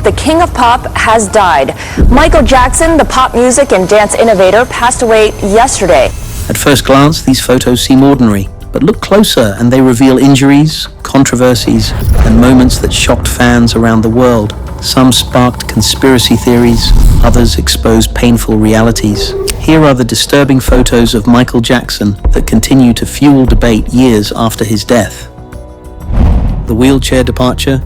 the king of pop has died. Michael Jackson, the pop music and dance innovator, passed away yesterday. At first glance, these photos seem ordinary, but look closer and they reveal injuries, controversies, and moments that shocked fans around the world. Some sparked conspiracy theories, others exposed painful realities. Here are the disturbing photos of Michael Jackson that continue to fuel debate years after his death. The wheelchair departure.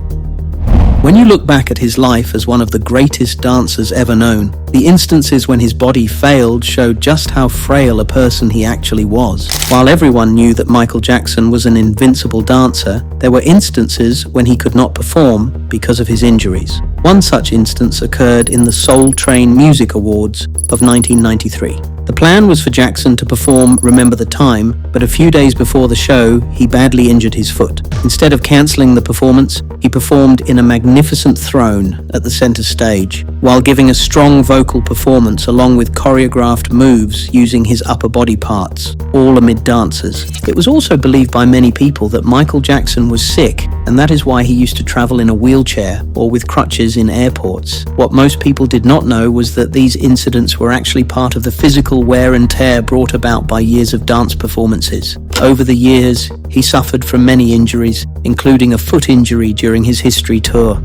When you look back at his life as one of the greatest dancers ever known, the instances when his body failed showed just how frail a person he actually was. While everyone knew that Michael Jackson was an invincible dancer, there were instances when he could not perform because of his injuries. One such instance occurred in the Soul Train Music Awards of 1993. The plan was for Jackson to perform Remember the Time, but a few days before the show, he badly injured his foot. Instead of cancelling the performance, he performed in a magnificent throne at the center stage, while giving a strong vocal performance along with choreographed moves using his upper body parts, all amid dancers. It was also believed by many people that Michael Jackson was sick, and that is why he used to travel in a wheelchair or with crutches in airports. What most people did not know was that these incidents were actually part of the physical wear and tear brought about by years of dance performances. Over the years, he suffered from many injuries, including a foot injury during his History tour.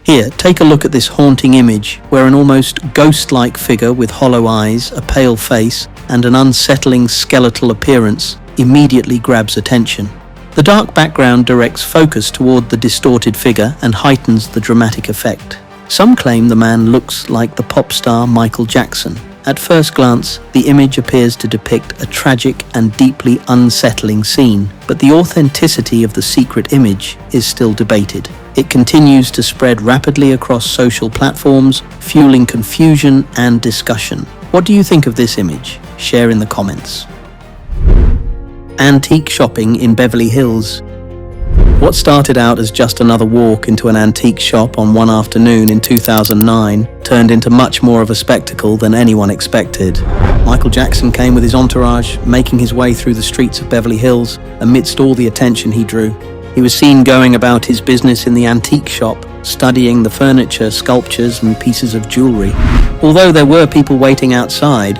Here, take a look at this haunting image where an almost ghost-like figure with hollow eyes, a pale face, and an unsettling skeletal appearance immediately grabs attention. The dark background directs focus toward the distorted figure and heightens the dramatic effect. Some claim the man looks like the pop star Michael Jackson. At first glance, the image appears to depict a tragic and deeply unsettling scene, but the authenticity of the secret image is still debated. It continues to spread rapidly across social platforms, fueling confusion and discussion. What do you think of this image? Share in the comments. Antique shopping in Beverly Hills. What started out as just another walk into an antique shop on one afternoon in 2009 turned into much more of a spectacle than anyone expected. Michael Jackson came with his entourage, making his way through the streets of Beverly Hills amidst all the attention he drew. He was seen going about his business in the antique shop, studying the furniture, sculptures, and pieces of jewelry. Although there were people waiting outside,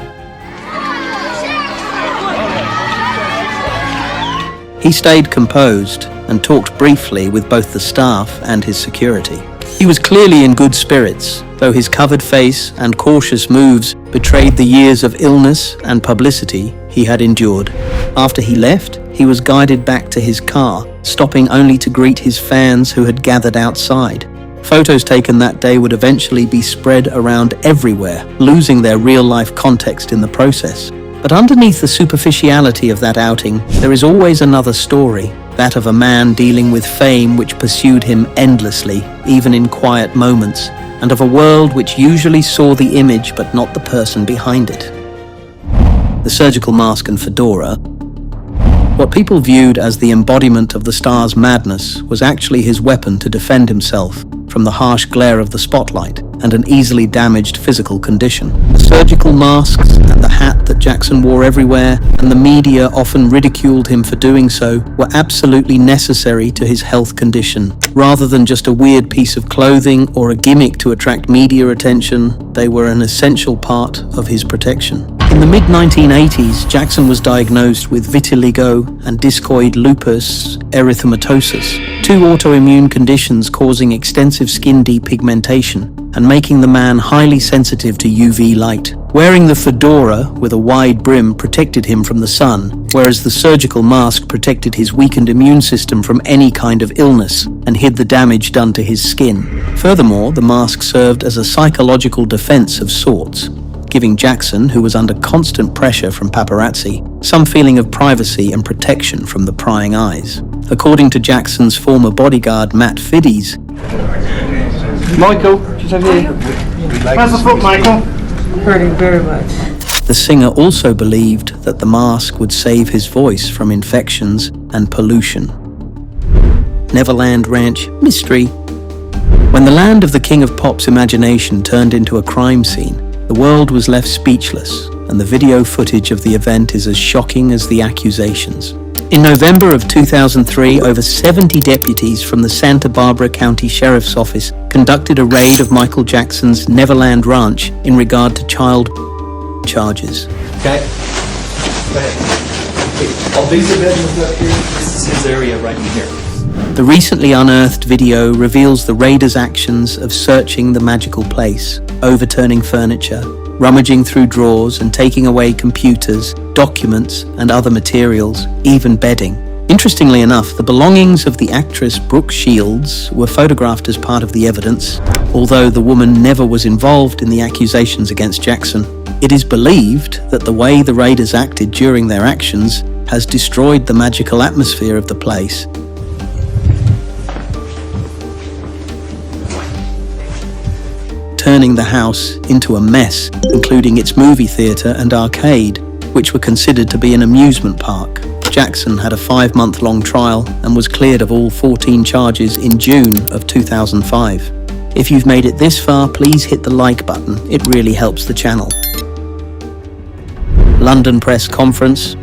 he stayed composed and talked briefly with both the staff and his security. He was clearly in good spirits, though his covered face and cautious moves betrayed the years of illness and publicity he had endured. After he left, he was guided back to his car, stopping only to greet his fans who had gathered outside. Photos taken that day would eventually be spread around everywhere, losing their real-life context in the process. But underneath the superficiality of that outing, there is always another story, that of a man dealing with fame which pursued him endlessly, even in quiet moments, and of a world which usually saw the image but not the person behind it. The surgical mask and fedora. What people viewed as the embodiment of the star's madness was actually his weapon to defend himself from the harsh glare of the spotlight and an easily damaged physical condition. The surgical masks and the hat that Jackson wore everywhere, and the media often ridiculed him for doing so, were absolutely necessary to his health condition. Rather than just a weird piece of clothing or a gimmick to attract media attention, they were an essential part of his protection. In the mid-1980s, Jackson was diagnosed with vitiligo and discoid lupus erythematosus, two autoimmune conditions causing extensive skin depigmentation and making the man highly sensitive to UV light. Wearing the fedora with a wide brim protected him from the sun, whereas the surgical mask protected his weakened immune system from any kind of illness and hid the damage done to his skin. Furthermore, the mask served as a psychological defense of sorts, giving Jackson, who was under constant pressure from paparazzi, some feeling of privacy and protection from the prying eyes. According to Jackson's former bodyguard, Matt Fiddies, Michael, just over here. How's the foot, Michael? Hurting very much. the singer also believed that the mask would save his voice from infections and pollution. Neverland Ranch mystery. When the land of the King of Pop's imagination turned into a crime scene, the world was left speechless, and the video footage of the event is as shocking as the accusations. In November of 2003, over 70 deputies from the Santa Barbara County Sheriff's Office conducted a raid of Michael Jackson's Neverland Ranch in regard to child charges. Okay. Go ahead. All these are bedrooms up here. This is his area right in here. The recently unearthed video reveals the raiders' actions of searching the magical place, overturning furniture, rummaging through drawers and taking away computers, documents and other materials, even bedding. Interestingly enough, the belongings of the actress Brooke Shields were photographed as part of the evidence, although the woman never was involved in the accusations against Jackson. It is believed that the way the raiders acted during their actions has destroyed the magical atmosphere of the place. Turning the house into a mess, including its movie theatre and arcade, which were considered to be an amusement park. Jackson had a 5-month-long trial and was cleared of all 14 charges in June of 2005. If you've made it this far, please hit the like button. It really helps the channel. London press conference.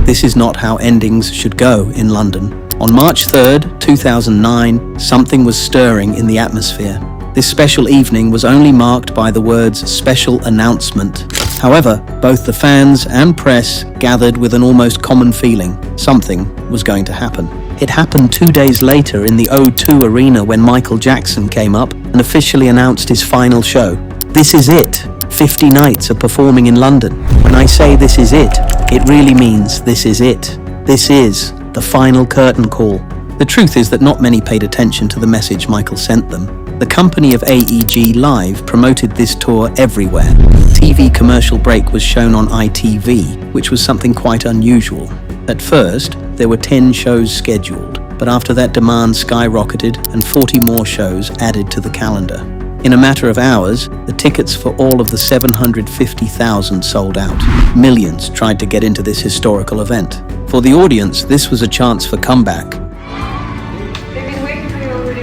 This is not how endings should go in London. On March 3rd, 2009, something was stirring in the atmosphere. This special evening was only marked by the words "special announcement." However, both the fans and press gathered with an almost common feeling. Something was going to happen. It happened 2 days later in the O2 Arena when Michael Jackson came up and officially announced his final show. This is it. 50 nights of performing in London. When I say this is it, it really means this is it. This is the final curtain call. The truth is that not many paid attention to the message Michael sent them. The company of AEG Live promoted this tour everywhere. TV commercial break was shown on ITV, which was something quite unusual. At first, there were 10 shows scheduled, but after that demand skyrocketed and 40 more shows added to the calendar. In a matter of hours, the tickets for all of the 750,000 sold out. Millions tried to get into this historical event. For the audience, this was a chance for comeback.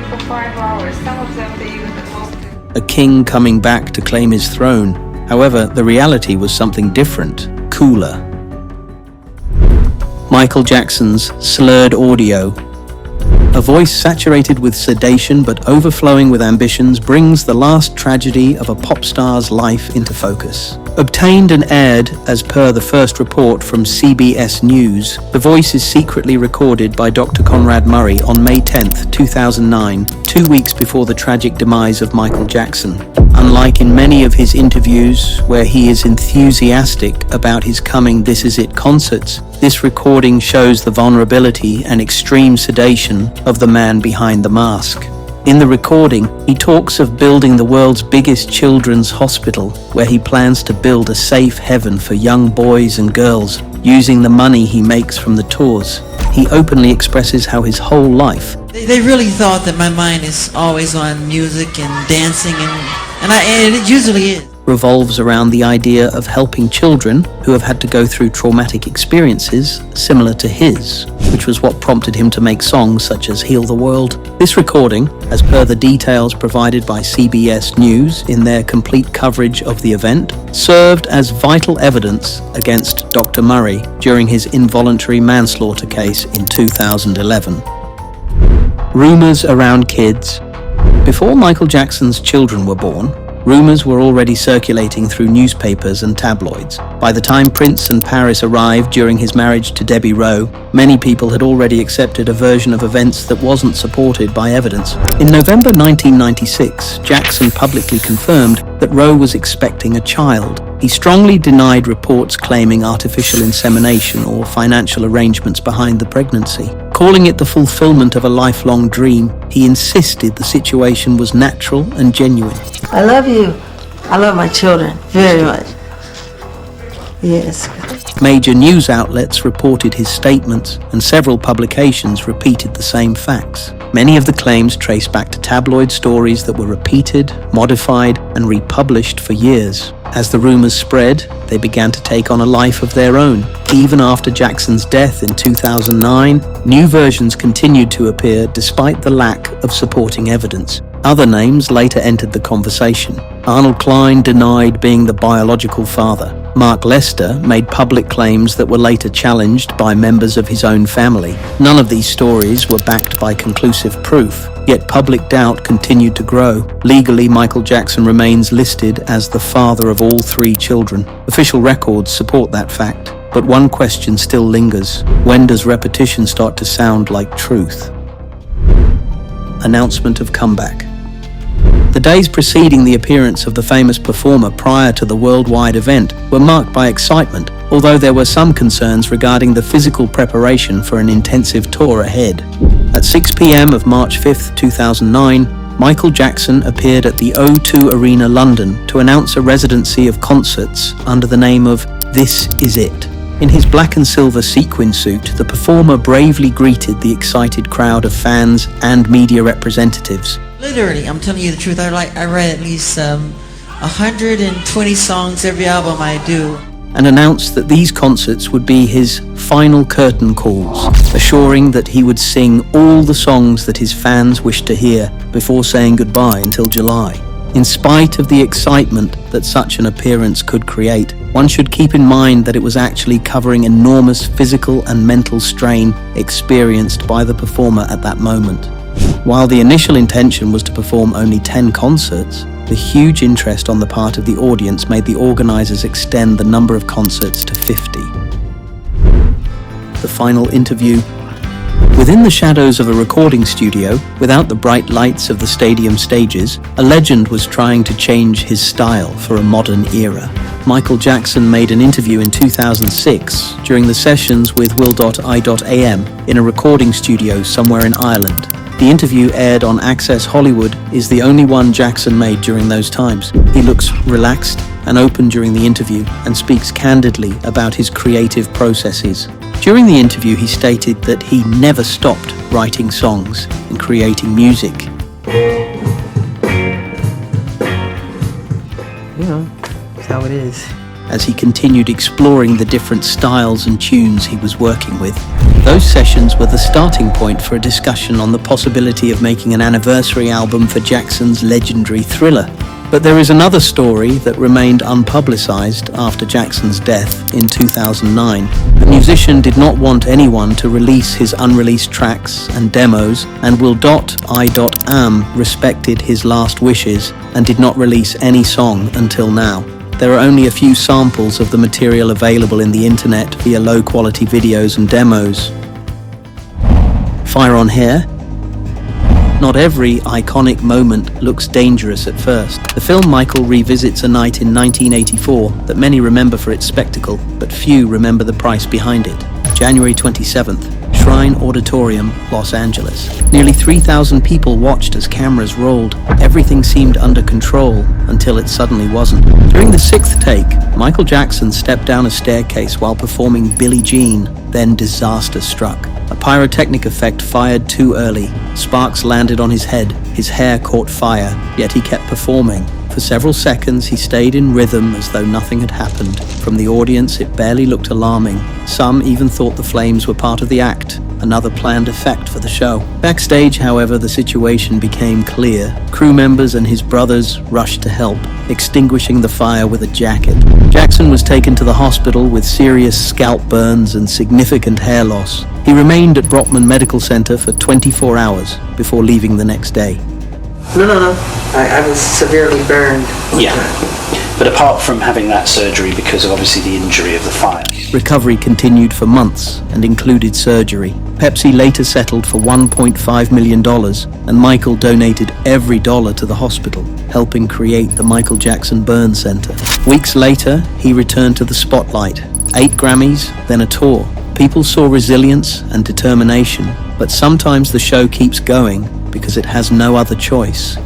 For 5 hours. Some of them they even posted. A king coming back to claim his throne. However, the reality was something different, cooler. Michael Jackson's slurred audio. A voice saturated with sedation but overflowing with ambitions brings the last tragedy of a pop star's life into focus. Obtained and aired as per the first report from CBS News, the voice is secretly recorded by Dr. Conrad Murray on May 10, 2009, 2 weeks before the tragic demise of Michael Jackson. Unlike in many of his interviews, where he is enthusiastic about his coming This Is It concerts, this recording shows the vulnerability and extreme sedation of the man behind the mask. In the recording, he talks of building the world's biggest children's hospital, where he plans to build a safe heaven for young boys and girls, using the money he makes from the tours. He openly expresses how his whole life... They really thought that my mind is always on music and dancing, and it usually is. revolves around the idea of helping children who have had to go through traumatic experiences similar to his, which was what prompted him to make songs such as Heal the World. This recording, as per the details provided by CBS News in their complete coverage of the event, served as vital evidence against Dr. Murray during his involuntary manslaughter case in 2011. Rumors around kids. Before Michael Jackson's children were born, rumors were already circulating through newspapers and tabloids. By the time Prince and Paris arrived during his marriage to Debbie Rowe, many people had already accepted a version of events that wasn't supported by evidence. In November 1996, Jackson publicly confirmed that Rowe was expecting a child. He strongly denied reports claiming artificial insemination or financial arrangements behind the pregnancy. Calling it the fulfillment of a lifelong dream, he insisted the situation was natural and genuine. I love you. I love my children very much. Yes. Major news outlets reported his statements, and several publications repeated the same facts. Many of the claims trace back to tabloid stories that were repeated, modified, and republished for years. As the rumors spread, they began to take on a life of their own. Even after Jackson's death in 2009, new versions continued to appear despite the lack of supporting evidence. Other names later entered the conversation. Arnold Klein denied being the biological father. Mark Lester made public claims that were later challenged by members of his own family. None of these stories were backed by conclusive proof, yet public doubt continued to grow. Legally, Michael Jackson remains listed as the father of all 3 children. Official records support that fact. But one question still lingers. When does repetition start to sound like truth? Announcement of comeback. The days preceding the appearance of the famous performer prior to the worldwide event were marked by excitement, although there were some concerns regarding the physical preparation for an intensive tour ahead. At 6 p.m. of March 5, 2009, Michael Jackson appeared at the O2 Arena, London, to announce a residency of concerts under the name of This Is It. In his black and silver sequin suit, the performer bravely greeted the excited crowd of fans and media representatives. Literally, I'm telling you the truth. I write at least 120 songs every album I do. And announced that these concerts would be his final curtain calls, assuring that he would sing all the songs that his fans wished to hear before saying goodbye until July. In spite of the excitement that such an appearance could create, one should keep in mind that it was actually covering enormous physical and mental strain experienced by the performer at that moment. While the initial intention was to perform only 10 concerts, the huge interest on the part of the audience made the organizers extend the number of concerts to 50. The final interview. Within the shadows of a recording studio, without the bright lights of the stadium stages, a legend was trying to change his style for a modern era. Michael Jackson made an interview in 2006 during the sessions with Will.I.am in a recording studio somewhere in Ireland. The interview, aired on Access Hollywood, is the only one Jackson made during those times. He looks relaxed and open during the interview and speaks candidly about his creative processes. During the interview, he stated that he never stopped writing songs and creating music. You know, that's how it is. As he continued exploring the different styles and tunes he was working with. Those sessions were the starting point for a discussion on the possibility of making an anniversary album for Jackson's legendary Thriller. But there is another story that remained unpublicized after Jackson's death in 2009. The musician did not want anyone to release his unreleased tracks and demos, and Will.I.am respected his last wishes and did not release any song until now. There are only a few samples of the material available in the internet via low-quality videos and demos. Fire on Hair? Not every iconic moment looks dangerous at first. The film Michael revisits a night in 1984 that many remember for its spectacle, but few remember the price behind it. January 27th, Shrine Auditorium, Los Angeles. Nearly 3,000 people watched as cameras rolled. Everything seemed under control until it suddenly wasn't. During the 6th take, Michael Jackson stepped down a staircase while performing Billie Jean. Then disaster struck. A pyrotechnic effect fired too early. Sparks landed on his head. His hair caught fire, yet he kept performing. For several seconds, he stayed in rhythm as though nothing had happened. From the audience, it barely looked alarming. Some even thought the flames were part of the act, another planned effect for the show. Backstage, however, the situation became clear. Crew members and his brothers rushed to help, extinguishing the fire with a jacket. Jackson was taken to the hospital with serious scalp burns and significant hair loss. He remained at Brockman Medical Center for 24 hours before leaving the next day. No. I was severely burned. Yeah. But apart from having that surgery because of obviously the injury of the fire. Recovery continued for months and included surgery. Pepsi later settled for $1.5 million, and Michael donated every dollar to the hospital, helping create the Michael Jackson Burn Center. Weeks later, he returned to the spotlight. 8 Grammys, then a tour. People saw resilience and determination, but sometimes the show keeps going because it has no other choice.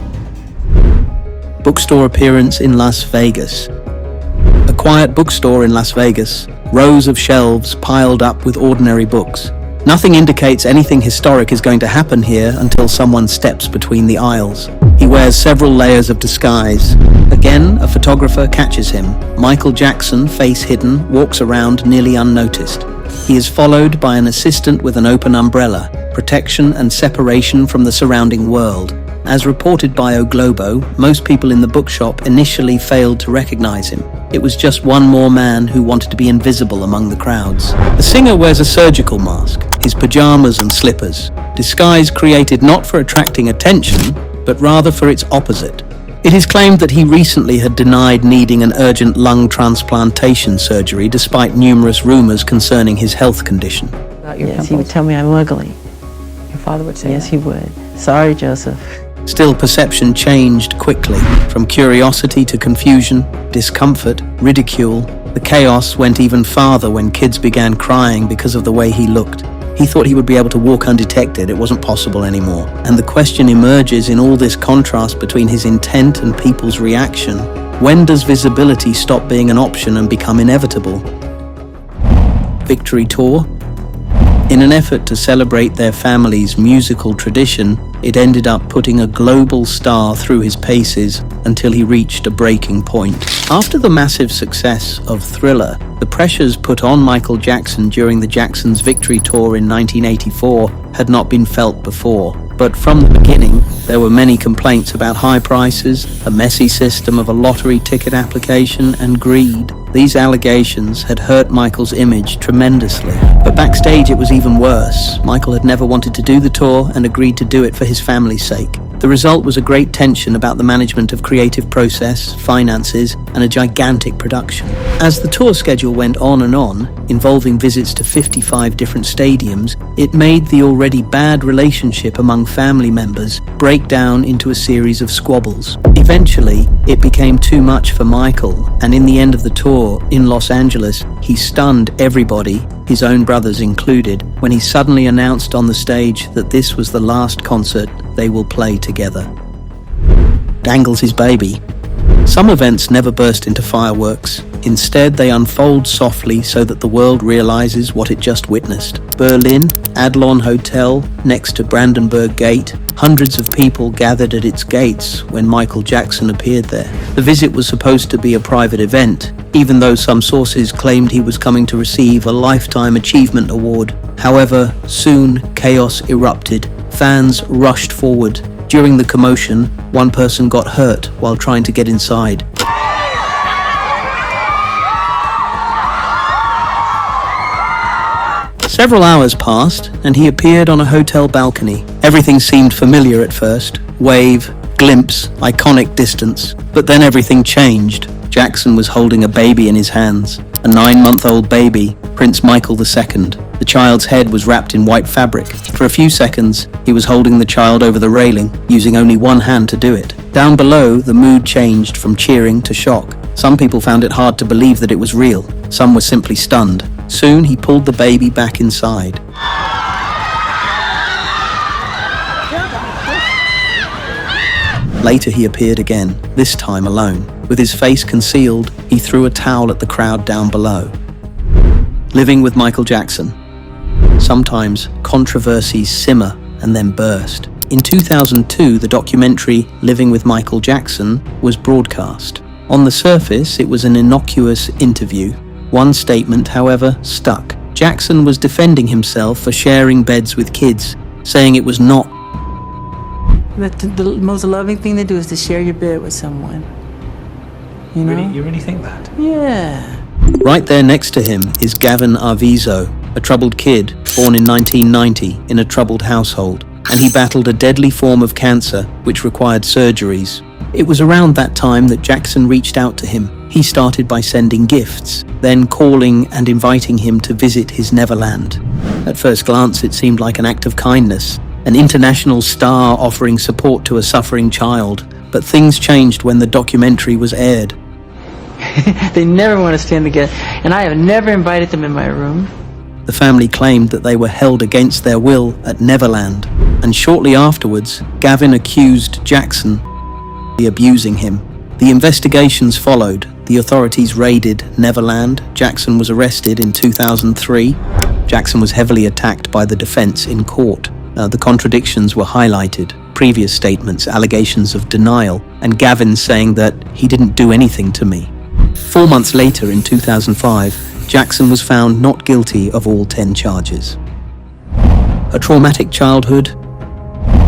Bookstore appearance in Las Vegas. A quiet bookstore in Las Vegas, rows of shelves piled up with ordinary books. Nothing indicates anything historic is going to happen here until someone steps between the aisles. He wears several layers of disguise. Again, a photographer catches him. Michael Jackson, face hidden, walks around nearly unnoticed. He is followed by an assistant with an open umbrella, protection and separation from the surrounding world. As reported by O Globo, most people in the bookshop initially failed to recognize him. It was just one more man who wanted to be invisible among the crowds. The singer wears a surgical mask, his pajamas and slippers, disguise created not for attracting attention, but rather for its opposite. It is claimed that he recently had denied needing an urgent lung transplantation surgery despite numerous rumors concerning his health condition. Yes, he would tell me I'm ugly. Your father would say Yes, he would. Sorry, Joseph. Still, perception changed quickly, from curiosity to confusion, discomfort, ridicule. The chaos went even farther when kids began crying because of the way he looked. He thought he would be able to walk undetected. It wasn't possible anymore. And the question emerges in all this contrast between his intent and people's reaction. When does visibility stop being an option and become inevitable? Victory Tour? In an effort to celebrate their family's musical tradition, it ended up putting a global star through his paces until he reached a breaking point. After the massive success of Thriller, the pressures put on Michael Jackson during the Jackson's Victory Tour in 1984 had not been felt before. But from the beginning, there were many complaints about high prices, a messy system of a lottery ticket application, and greed. These allegations had hurt Michael's image tremendously. But backstage it was even worse. Michael had never wanted to do the tour and agreed to do it for his family's sake. The result was a great tension about the management of creative process, finances, and a gigantic production. As the tour schedule went on, involving visits to 55 different stadiums, it made the already bad relationship among family members break down into a series of squabbles. Eventually, it became too much for Michael, and in the end of the tour in Los Angeles, he stunned everybody, his own brothers included, when he suddenly announced on the stage that this was the last concert they will play together. Dangles his baby. Some events never burst into fireworks. Instead, they unfold softly so that the world realizes what it just witnessed. Berlin, Adlon Hotel, next to Brandenburg Gate. Hundreds of people gathered at its gates when Michael Jackson appeared there. The visit was supposed to be a private event, even though some sources claimed he was coming to receive a Lifetime Achievement Award. However, soon chaos erupted. Fans rushed forward. During the commotion, one person got hurt while trying to get inside. Several hours passed, and he appeared on a hotel balcony. Everything seemed familiar at first. Wave, glimpse, iconic distance. But then everything changed. Jackson was holding a baby in his hands. A 9-month-old baby, Prince Michael II. The child's head was wrapped in white fabric. For a few seconds, he was holding the child over the railing, using only one hand to do it. Down below, the mood changed from cheering to shock. Some people found it hard to believe that it was real. Some were simply stunned. Soon, he pulled the baby back inside. Later, he appeared again, this time alone. With his face concealed, he threw a towel at the crowd down below. Living with Michael Jackson. Sometimes controversies simmer and then burst. In 2002, the documentary Living with Michael Jackson was broadcast. On the surface, it was an innocuous interview. One statement, however, stuck. Jackson was defending himself for sharing beds with kids, saying it was not. The most loving thing to do is to share your bed with someone. You know? You really think that? Yeah. Right there next to him is Gavin Arvizo, a troubled kid born in 1990 in a troubled household, and he battled a deadly form of cancer which required surgeries. It was around that time that Jackson reached out to him. He started by sending gifts, then calling and inviting him to visit his Neverland. At first glance, it seemed like an act of kindness, an international star offering support to a suffering child. But things changed when the documentary was aired. They never want to stand together, and I have never invited them in my room. The family claimed that they were held against their will at Neverland, and shortly afterwards, Gavin accused Jackson of abusing him. The investigations followed. The authorities raided Neverland. Jackson was arrested in 2003. Jackson was heavily attacked by the defense in court. The contradictions were highlighted. Previous statements, allegations of denial, and Gavin saying that he didn't do anything to me. 4 months later, in 2005, Jackson was found not guilty of all 10 charges. A traumatic childhood,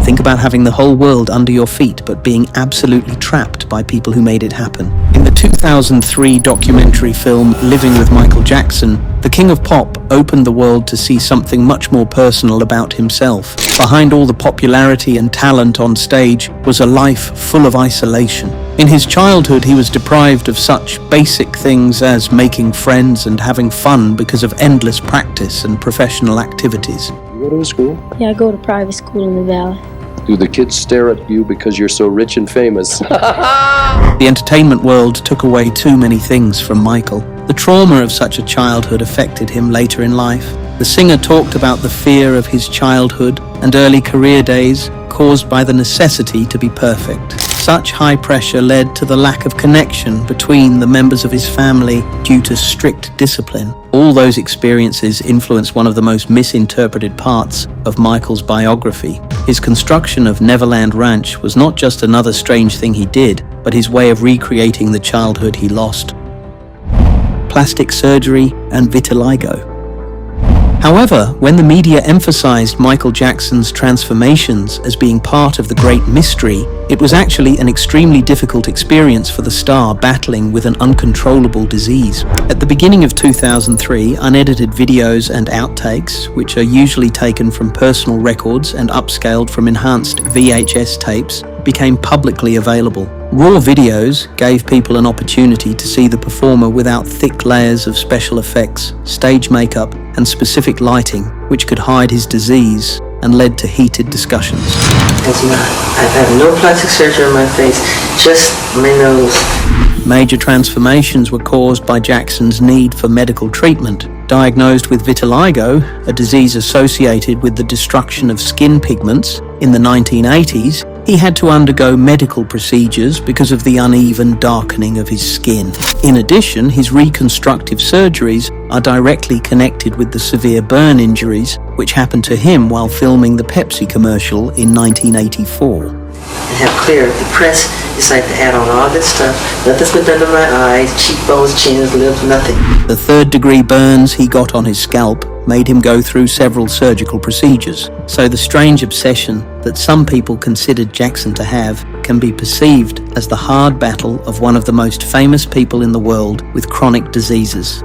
Think about having the whole world under your feet, but being absolutely trapped by people who made it happen. In the 2003 documentary film Living with Michael Jackson, the King of Pop opened the world to see something much more personal about himself. Behind all the popularity and talent on stage was a life full of isolation. In his childhood, he was deprived of such basic things as making friends and having fun because of endless practice and professional activities. You go to a school? Yeah, I go to private school in the valley. Do the kids stare at you because you're so rich and famous? The entertainment world took away too many things from Michael. The trauma of such a childhood affected him later in life. The singer talked about the fear of his childhood and early career days caused by the necessity to be perfect. Such high pressure led to the lack of connection between the members of his family due to strict discipline. All those experiences influenced one of the most misinterpreted parts of Michael's biography. His construction of Neverland Ranch was not just another strange thing he did, but his way of recreating the childhood he lost. Plastic surgery and vitiligo. However, when the media emphasized Michael Jackson's transformations as being part of the great mystery, it was actually an extremely difficult experience for the star battling with an uncontrollable disease. At the beginning of 2003, unedited videos and outtakes, which are usually taken from personal records and upscaled from enhanced VHS tapes, became publicly available. Raw videos gave people an opportunity to see the performer without thick layers of special effects, stage makeup, and specific lighting, which could hide his disease and led to heated discussions. I've had no plastic surgery on my face, just my nose. Major transformations were caused by Jackson's need for medical treatment. Diagnosed with vitiligo, a disease associated with the destruction of skin pigments, in the 1980s, he had to undergo medical procedures because of the uneven darkening of his skin. In addition, his reconstructive surgeries are directly connected with the severe burn injuries which happened to him while filming the Pepsi commercial in 1984. I have clear. The press decided to add on all this stuff. Nothing's been done to my eyes, cheekbones, chins, lips, nothing. The third-degree burns he got on his scalp made him go through several surgical procedures. So the strange obsession that some people considered Jackson to have can be perceived as the hard battle of one of the most famous people in the world with chronic diseases.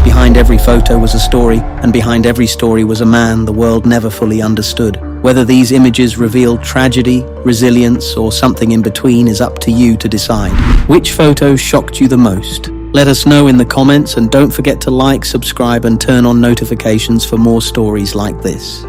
Behind every photo was a story, and behind every story was a man the world never fully understood. Whether these images reveal tragedy, resilience, or something in between is up to you to decide. Which photo shocked you the most? Let us know in the comments, and don't forget to like, subscribe, and turn on notifications for more stories like this.